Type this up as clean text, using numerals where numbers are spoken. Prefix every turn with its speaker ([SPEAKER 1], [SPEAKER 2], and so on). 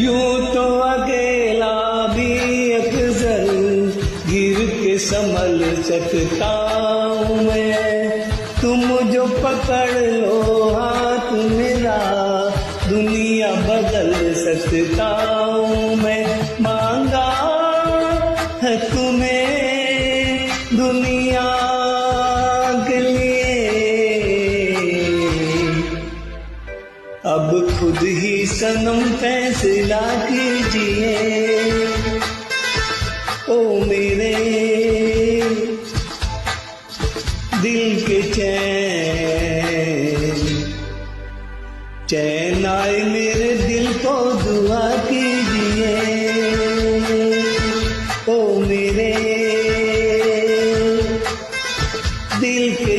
[SPEAKER 1] यूं तो अकेला भी अक्सर गिर के संभल सकता हूँ मैं, तुम जो पकड़ लो हाथ मेरा दुनिया बदल सकता हूँ मैं। मांगा है तुम्हें दुनिया के लिए, अब खुद ही सनम फैसला कीजिए। ओ मेरे दिल के चैन, चैन आए मेरे दिल को दुआ कीजिए। ओ मेरे दिल के